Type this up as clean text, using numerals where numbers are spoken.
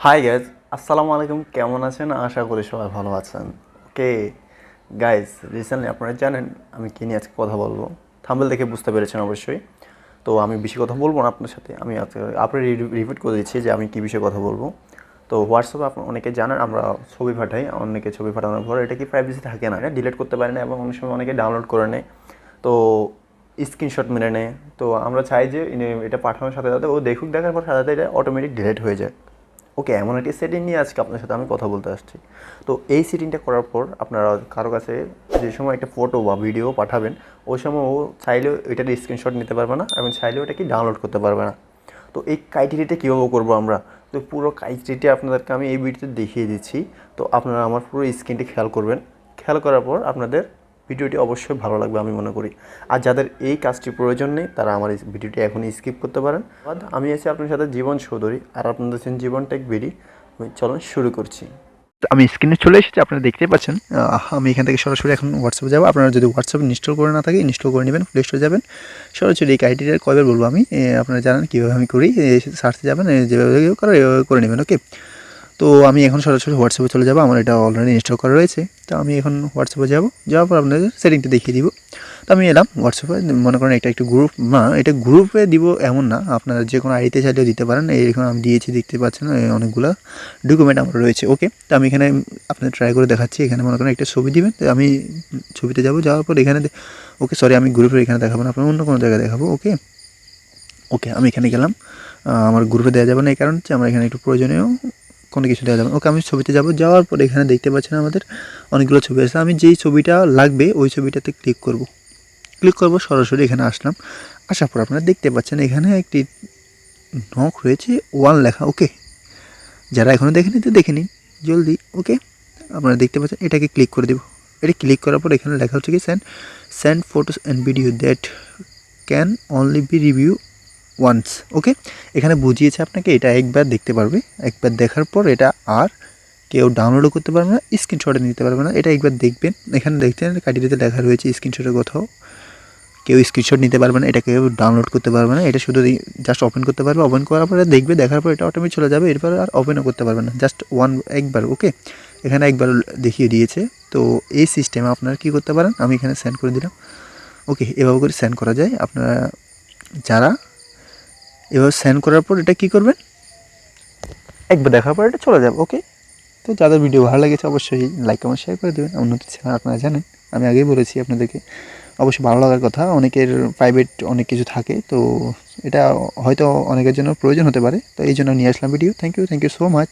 Hi guys, আসসালামু আলাইকুম। কেমন আছেন? আশা করি সবাই ভালো আছেন। ওকে গাইজ, রিসেন্টলি আপনারা জানেন আমি কী নিয়ে আজকে কথা বলবো। থাম্বনেল দেখে বুঝতে পেরেছেন অবশ্যই। তো আমি বেশি কথা বলবো না আপনার সাথে। আমি আজকে আপনি রিপিট করে দিচ্ছি যে আমি কী বিষয়ে কথা বলবো। তো হোয়াটসঅ্যাপে আপনি অনেকে জানেন আমরা ছবি পাঠাই, অনেকে ছবি পাঠানোর পর এটা কি প্রাইভেসি থাকে না, এটা ডিলিট করতে পারে না এবং অনেক সময় অনেকে ডাউনলোড করে নেয়, তো স্ক্রিনশট মেরে নেয়। তো আমরা চাই যে এটা পাঠানোর সাথে সাথে ও দেখুক, দেখার পর সাথে সাথে এটা অটোমেটিক ডিলিট হয়ে যায়। ওকে, এমন একটি সেটিং নিয়ে আজকে আপনার সাথে আমি কথা বলতে আসছি। তো এই সেটিংটা করার পর আপনারা কারো কাছে যে সময় একটা ফটো বা ভিডিও পাঠাবেন, ওই সময় ও চাইলেও এটার স্ক্রিনশট নিতে পারবে না এবং চাইলেও এটা কি ডাউনলোড করতে পারবে না। তো এই ক্রাইটেরিয়াটা কীভাবে করবো আমরা, তো পুরো ক্রাইটেরিয়াটা আপনাদেরকে আমি এই ভিডিওতে দেখিয়ে দিচ্ছি। তো আপনারা আমার পুরো স্ক্রিনটি খেয়াল করবেন। খেয়াল করার পর আপনাদের ভিডিওটি অবশ্যই ভালো লাগবে আমি মনে করি। আর যাদের এই কাজটি প্রয়োজন নেই তারা আমার এই ভিডিওটি এখনই স্কিপ করতে পারেন। আমি আছি আপনার সাথে জীবন চৌধুরী, আর আপনাদের আছেন জীবন টেক বিডি। চলুন শুরু করছি। আমি স্ক্রিনে চলে এসেছি, আপনারা দেখতেই পাচ্ছেন। আমি এখান থেকে সরাসরি এখন হোয়াটসঅ্যাপে যাবো। আপনারা যদি হোয়াটসঅ্যাপ ইনস্টল করে না থাকে ইনস্টল করে নেবেন, প্লে স্টোরে যাবেন, সরাসরি এই ক্রাইটেরিয়া কয়বার বলবো আমি, আপনারা জানেন কীভাবে আমি করি। সার্চে যাবেন, যেভাবে করো এভাবে করে নেবেন। ওকে, তো আমি এখন সরাসরি হোয়াটসঅ্যাপে চলে যাবো। আমার এটা অলরেডি ইনস্টল করা রয়েছে। তো আমি এখন হোয়াটসঅ্যাপে যাওয়ার পর আপনাদের সেটিংটা দেখিয়ে দিব। তো আমি এলাম হোয়াটসঅ্যাপে। মনে করেন এটা একটু গ্রুপ না, এটা গ্রুপে দিব এমন না, আপনারা যে কোনো আইডিতে চাইলেও দিতে পারেন। এইরকম আমি দিয়েছি, দেখতে পাচ্ছেন অনেকগুলো ডকুমেন্ট আমার রয়েছে। ওকে, তো আমি এখানে আপনাদের ট্রাই করে দেখাচ্ছি। এখানে মনে করেন একটা ছবি দিবেন, তো আমি ছবিতে যাওয়ার পর এখানে ওকে সরি, আমি গ্রুপের এখানে দেখাবো না, আপনার অন্য কোনো জায়গায় দেখাবো। ওকে ওকে আমি এখানে গেলাম। আমার গ্রুপে দেওয়া যাবে না, এই কারণ হচ্ছে আমার এখানে একটু প্রয়োজনীয় কোনো কিছু দেওয়া যাবে। ওকে, আমি ছবিতে যাওয়ার পর এখানে দেখতে পাচ্ছেন আমাদের অনেকগুলো ছবি আছে। আমি যেই ছবিটা লাগবে ওই ছবিটাতে ক্লিক করব, সরাসরি এখানে আসলাম। আসার পর আপনারা দেখতে পাচ্ছেন এখানে একটি নক রয়েছে, ওয়ান লেখা। ওকে, যারা এখনও দেখেনি তো দেখে নিন জলদি। ওকে, আপনারা দেখতে পাচ্ছেন, এটাকে ক্লিক করে দেব। এটা ক্লিক করার পর এখানে লেখা হচ্ছে কি send photos and video that can only be review once. Okay, এখানে বুঝিয়েছে আপনাকে এটা একবার দেখতে পারবে, একবার দেখার পর এটা আর কেউ ডাউনলোডও করতে পারবে না, স্ক্রিনশটে নিতে পারবে না। এটা একবার দেখবেন, এখানে দেখতে ক্রাইটেরিয়াতে লেখা রয়েছে স্ক্রিনশটের কোথাও কেউ স্ক্রিনশট নিতে পারবে না, এটা কেউ ডাউনলোড করতে পারবে না। এটা শুধু জাস্ট ওপেন করতে পারবে, ওপেন করার পরে দেখবে, দেখার পর এটা অটোমেটিক চলে যাবে, এরপর আর ওপেনও করতে পারবে না, জাস্ট একবার। ওকে, এখানে একবার দেখিয়ে দিয়েছে। তো এই সিস্টেমে আপনারা কী করতে পারেন, আমি এখানে সেন্ড করে দিলাম। ওকে, এভাবে করে সেন্ড করা যায়। আপনারা যারা এবার সেন্ড করার পর এটা কী করবেন, একবার দেখার পর এটা চলে যাবে। ওকে, তো যাদের ভিডিও ভালো লেগেছে অবশ্যই লাইক কমেন্ট শেয়ার করে দেবেন। উন্নতি চ্যানেল আপনারা জানেন, আমি আগেই বলেছি আপনাদেরকে, অবশ্যই ভালো লাগার কথা। অনেকের প্রাইভেট অনেক কিছু থাকে, তো এটা হয়তো অনেকের জন্য প্রয়োজন হতে পারে, তো এই জন্য নিয়ে আসলাম video. Thank you so much.